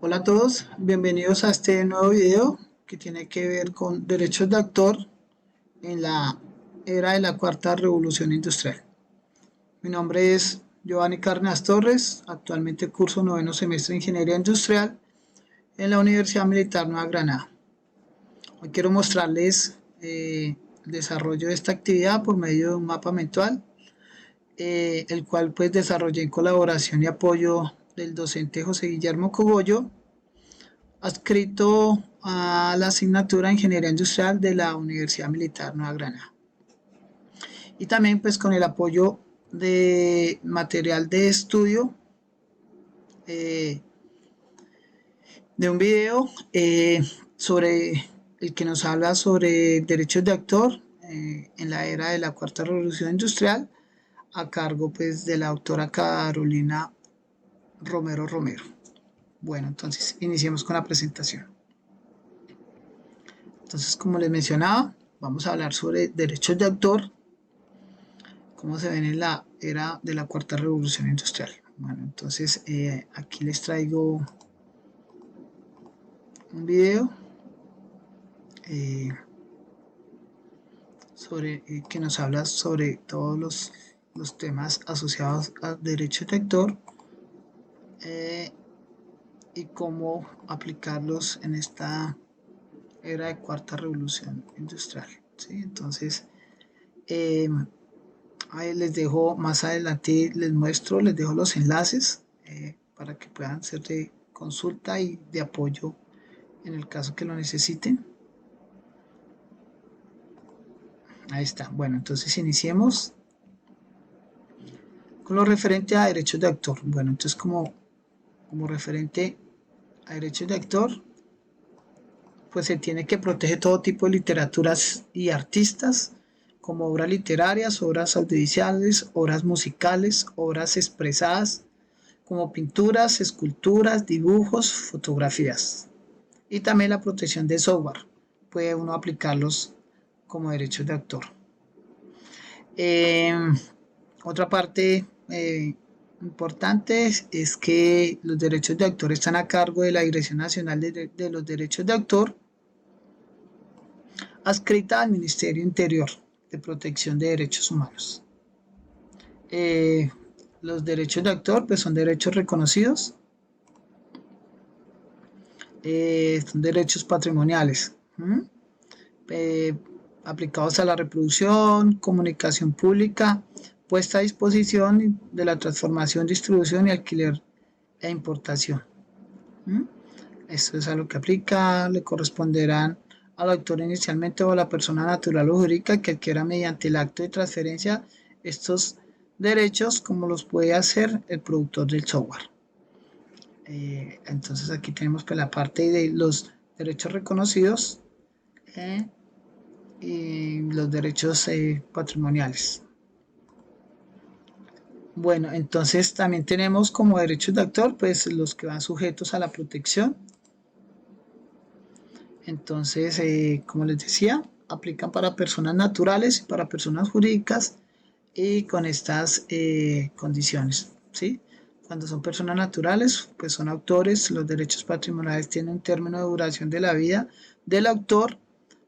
Hola a todos, bienvenidos a este nuevo video que tiene que ver con derechos de autor en la era de la cuarta revolución industrial. Mi nombre es Giovanni Cárdenas Torres, actualmente curso noveno semestre de Ingeniería Industrial en la Universidad Militar Nueva Granada. Hoy quiero mostrarles el desarrollo de esta actividad por medio de un mapa mental, el cual pues desarrollé en colaboración y apoyo del docente José Guillermo Cogollo, adscrito a la asignatura de Ingeniería Industrial de la Universidad Militar Nueva Granada. Y también pues con el apoyo de material de estudio eh, de un video sobre el que nos habla sobre derechos de autor en la era de la cuarta revolución industrial, a cargo pues de la autora Carolina Romero Romero. Bueno, entonces iniciemos con la presentación. Entonces, como les mencionaba, vamos a hablar sobre derechos de autor, cómo se ven en la era de la cuarta revolución industrial. Bueno, entonces aquí les traigo un video que nos habla sobre todos los temas asociados a derechos de autor y cómo aplicarlos en esta era de cuarta revolución industrial. ¿Sí? Entonces, ahí les dejo más adelante, les dejo los enlaces para que puedan ser de consulta y de apoyo en el caso que lo necesiten. Ahí está. Bueno, entonces iniciemos con lo referente a derechos de autor. Bueno, entonces como referente a derechos de autor, pues se tiene que proteger todo tipo de literaturas y artistas, como obras literarias, obras audiovisuales, obras musicales, obras expresadas, como pinturas, esculturas, dibujos, fotografías. Y también la protección de software. Puede uno aplicarlos como derechos de autor. Eh, Otra parte importante es que los derechos de autor están a cargo de la Dirección Nacional de los Derechos de Autor, adscrita al Ministerio Interior de Protección de Derechos Humanos. Los derechos de autor pues son derechos reconocidos, son derechos patrimoniales aplicados a la reproducción, comunicación pública, puesta a disposición de la transformación, distribución y alquiler e importación. Esto es a lo que aplica, le corresponderán al autor inicialmente o a la persona natural o jurídica que adquiera mediante el acto de transferencia estos derechos, como los puede hacer el productor del software. Entonces aquí tenemos pues la parte de los derechos reconocidos y los derechos patrimoniales. Bueno, entonces también tenemos como derechos de autor pues los que van sujetos a la protección. Entonces, como les decía, aplican para personas naturales y para personas jurídicas y con estas condiciones, ¿sí? Cuando son personas naturales, pues son autores. Los derechos patrimoniales tienen un término de duración de la vida del autor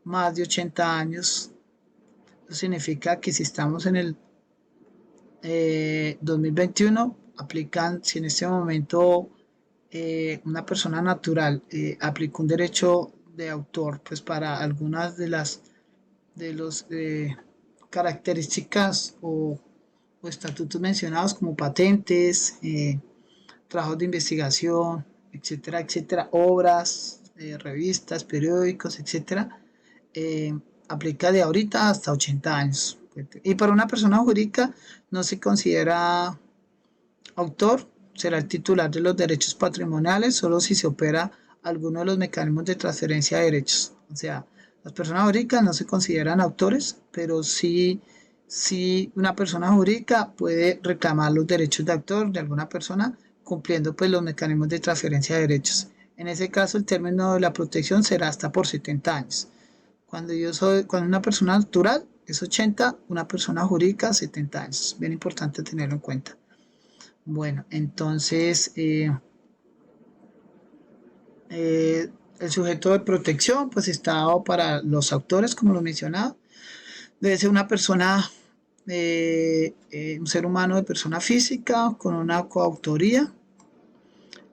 más de 80 años. Eso significa que si estamos en el 2021, aplican, si en este momento una persona natural aplica un derecho de autor, pues para algunas de las características o estatutos mencionados como patentes, trabajos de investigación, etcétera, etcétera, obras, revistas, periódicos, etcétera, aplica de ahorita hasta 80 años. Y para una persona jurídica no se considera autor, será el titular de los derechos patrimoniales solo si se opera alguno de los mecanismos de transferencia de derechos. O sea, las personas jurídicas no se consideran autores, pero sí una persona jurídica puede reclamar los derechos de autor de alguna persona cumpliendo pues los mecanismos de transferencia de derechos. En ese caso el término de la protección será hasta por 70 años. Cuando una persona natural es 80, una persona jurídica 70 años. Bien importante tenerlo en cuenta. Bueno, entonces El sujeto de protección pues está dado para los autores, como lo mencionaba. Debe ser una persona, un ser humano de persona física con una coautoría.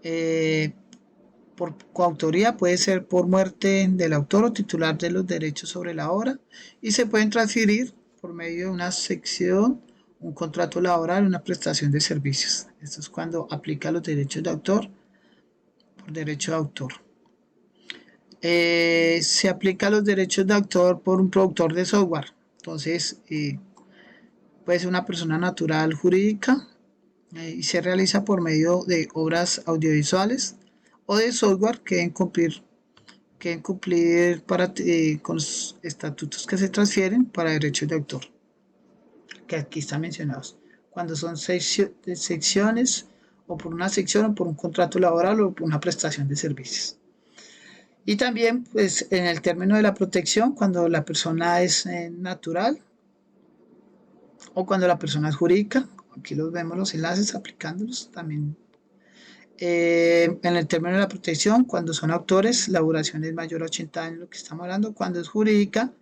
Eh, por coautoría puede ser por muerte del autor o titular de los derechos sobre la obra y se pueden transferir por medio de una sección, un contrato laboral, una prestación de servicios. Esto es cuando aplica los derechos de autor por derecho de autor. Se aplica los derechos de autor por un productor de software. Entonces, puede ser una persona natural jurídica y se realiza por medio de obras audiovisuales o de software que deben cumplir con los estatutos que se transfieren para derechos de autor, que aquí están mencionados. Cuando son secciones o por una sección o por un contrato laboral o por una prestación de servicios. Y también, pues, en el término de la protección, cuando la persona es natural o cuando la persona es jurídica, aquí los vemos los enlaces aplicándolos también. En el término de la protección, cuando son autores, la duración es mayor a 80 años, lo que estamos hablando. Cuando es jurídica,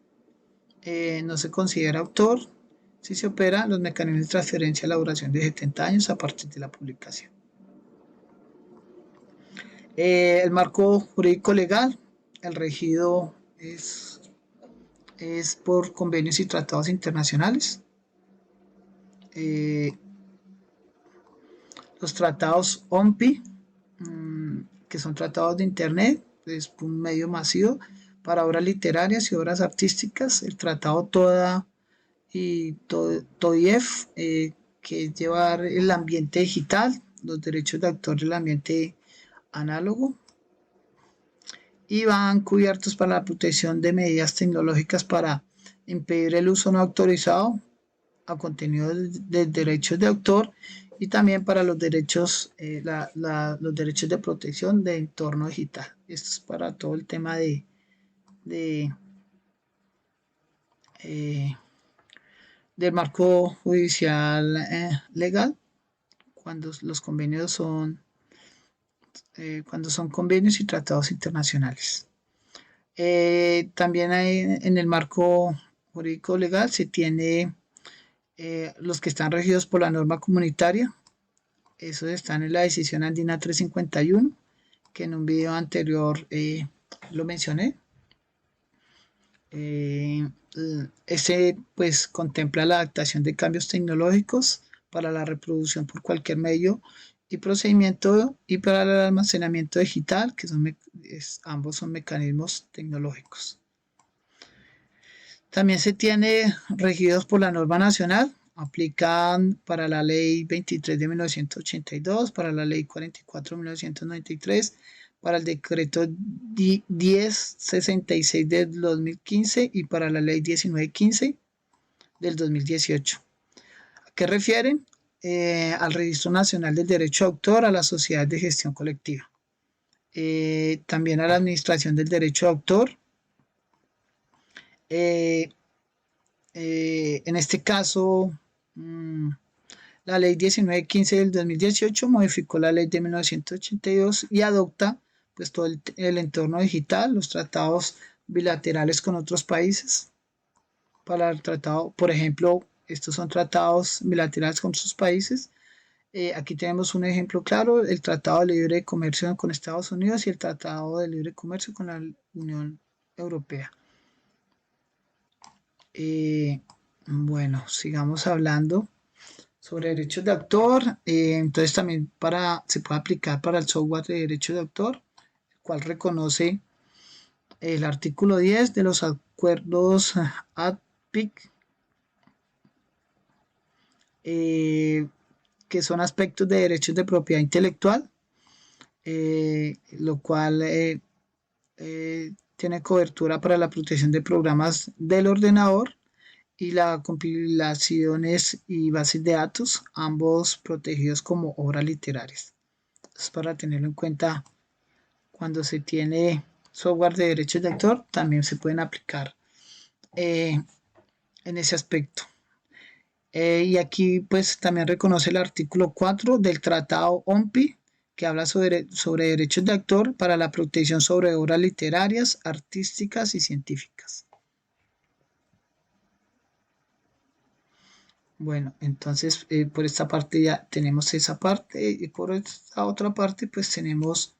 no se considera autor si se operan los mecanismos de transferencia a la duración de 70 años a partir de la publicación. El marco jurídico legal, el regido es por convenios y tratados internacionales. Los tratados OMPI, que son tratados de Internet, es un medio masivo para obras literarias y obras artísticas. El tratado TODA y TOIEF, que es llevar el ambiente digital, los derechos de autor del ambiente análogo, y van cubiertos para la protección de medidas tecnológicas para impedir el uso no autorizado a contenido de derechos de autor y también para los derechos, los derechos de protección de entorno digital. Esto es para todo el tema de del marco judicial legal, cuando los convenios cuando son convenios y tratados internacionales. También hay en el marco jurídico legal se tiene los que están regidos por la norma comunitaria. Esos están en la decisión andina 351, que en un video anterior lo mencioné. Ese pues contempla la adaptación de cambios tecnológicos para la reproducción por cualquier medio y procedimiento y para el almacenamiento digital, que ambos son mecanismos tecnológicos. También se tiene regidos por la norma nacional, aplican para la ley 23 de 1982, para la ley 44 de 1993, para el decreto 1066 del 2015 y para la ley 1915 del 2018. ¿A qué refieren? Al Registro Nacional del Derecho de Autor, a la Sociedad de Gestión Colectiva. También a la Administración del Derecho de Autor. En este caso, la ley 1915 del 2018 modificó la ley de 1982 y adopta pues todo el entorno digital, los tratados bilaterales con otros países. Para el tratado, por ejemplo, estos son tratados bilaterales con otros países. Aquí tenemos un ejemplo claro, el Tratado de Libre Comercio con Estados Unidos y el Tratado de Libre Comercio con la Unión Europea. Bueno, sigamos hablando sobre derechos de autor. Entonces también se puede aplicar para el software de derechos de autor, el cual reconoce el artículo 10 de los acuerdos ADPIC, que son aspectos de derechos de propiedad intelectual, lo cual tiene cobertura para la protección de programas del ordenador y las compilaciones y bases de datos, ambos protegidos como obras literarias. Es para tenerlo en cuenta cuando se tiene software de derechos de autor, también se pueden aplicar en ese aspecto. Y aquí pues también reconoce el artículo 4 del Tratado OMPI, que habla sobre derechos de autor para la protección sobre obras literarias, artísticas y científicas. Bueno, entonces por esta parte ya tenemos esa parte y por esta otra parte pues tenemos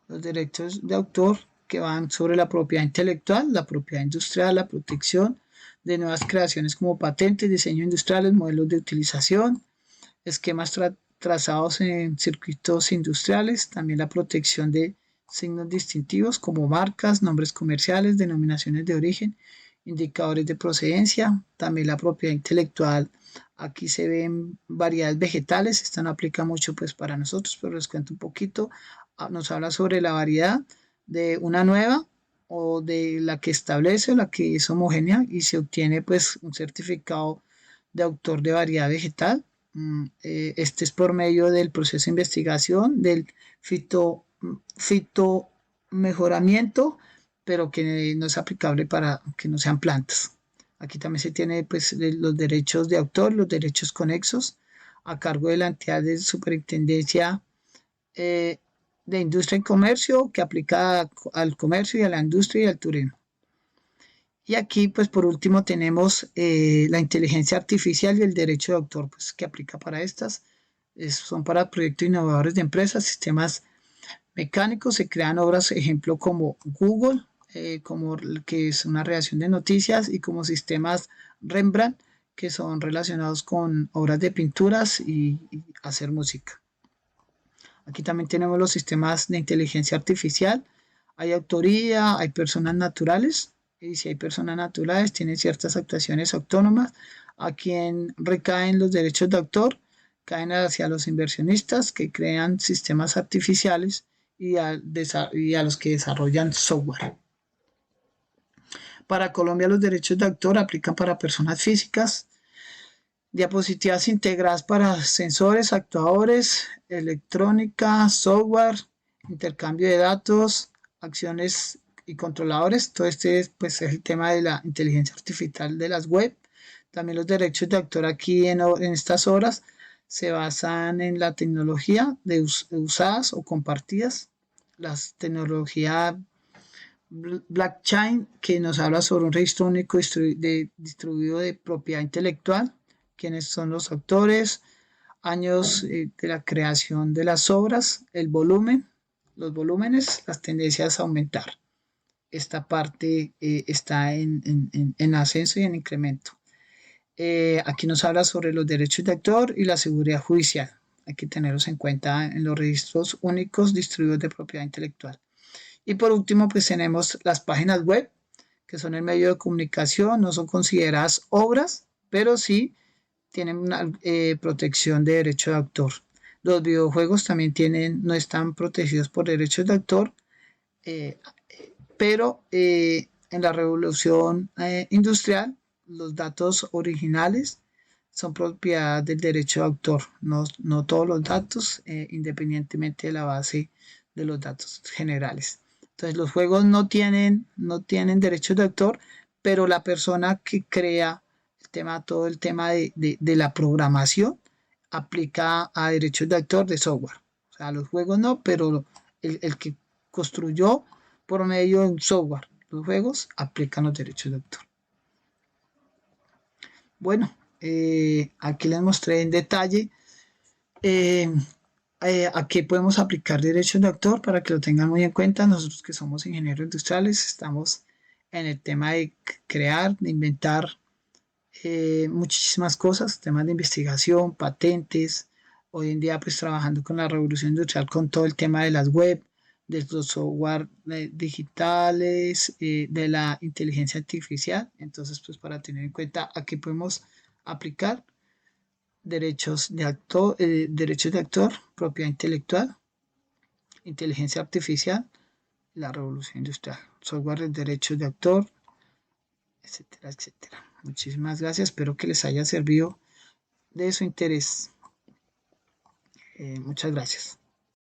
los derechos de autor que van sobre la propiedad intelectual, la propiedad industrial, la protección de nuevas creaciones como patentes, diseños industriales, modelos de utilización, esquemas trazados en circuitos industriales, también la protección de signos distintivos como marcas, nombres comerciales, denominaciones de origen, indicadores de procedencia, también la propiedad intelectual. Aquí se ven variedades vegetales, esta no aplica mucho pues para nosotros, pero les cuento un poquito. Nos habla sobre la variedad de una nueva o de la que establece o la que es homogénea y se obtiene pues un certificado de autor de variedad vegetal. Este es por medio del proceso de investigación del fito mejoramiento, pero que no es aplicable para que no sean plantas. Aquí también se tiene pues los derechos de autor, los derechos conexos a cargo de la entidad de superintendencia de industria y comercio que aplica al comercio y a la industria y al turismo. Y aquí, pues por último, tenemos la inteligencia artificial y el derecho de autor, pues que aplica para estas. Son para proyectos innovadores de empresas, sistemas mecánicos, se crean obras, ejemplo, como Google, como que es una redacción de noticias, y como sistemas Rembrandt, que son relacionados con obras de pinturas y hacer música. Aquí también tenemos los sistemas de inteligencia artificial. Hay autoría, hay personas naturales. Y si hay personas naturales, tienen ciertas actuaciones autónomas. A quien recaen los derechos de autor, caen hacia los inversionistas que crean sistemas artificiales y a los que desarrollan software. Para Colombia, los derechos de autor aplican para personas físicas, diapositivas integradas para sensores, actuadores, electrónica, software, intercambio de datos, acciones y controladores. Todo este pues, es el tema de la inteligencia artificial de las web. También los derechos de autor aquí en estas obras se basan en la tecnología de usadas o compartidas. Las tecnologías blockchain, que nos habla sobre un registro único distribuido de propiedad intelectual, quiénes son los autores, años de la creación de las obras, el volumen, los volúmenes, las tendencias a aumentar. Esta parte está en ascenso y en incremento. Aquí nos habla sobre los derechos de autor y la seguridad judicial. Hay que tenerlos en cuenta en los registros únicos distribuidos de propiedad intelectual. Y por último, pues tenemos las páginas web, que son el medio de comunicación, no son consideradas obras, pero sí tienen una protección de derecho de autor. Los videojuegos también no están protegidos por derechos de autor, pero en la revolución industrial, los datos originales son propiedad del derecho de autor, no todos los datos, independientemente de la base de los datos generales. Entonces los juegos no tienen derechos de autor, pero la persona que crea todo el tema de la programación aplica a derechos de autor de software. O sea, los juegos no, pero el que construyó por medio de un software los juegos aplican los derechos de autor. Bueno, aquí les mostré en detalle a qué podemos aplicar derechos de autor para que lo tengan muy en cuenta. Nosotros que somos ingenieros industriales estamos en el tema de crear, de inventar muchísimas cosas, temas de investigación, patentes. Hoy en día pues trabajando con la revolución industrial, con todo el tema de las web, de los software digitales, de la inteligencia artificial. Entonces pues para tener en cuenta a qué podemos aplicar derechos de autor, propiedad intelectual, inteligencia artificial, la revolución industrial, software de derechos de autor, etcétera, etcétera. Muchísimas gracias, espero que les haya servido de su interés. Muchas gracias.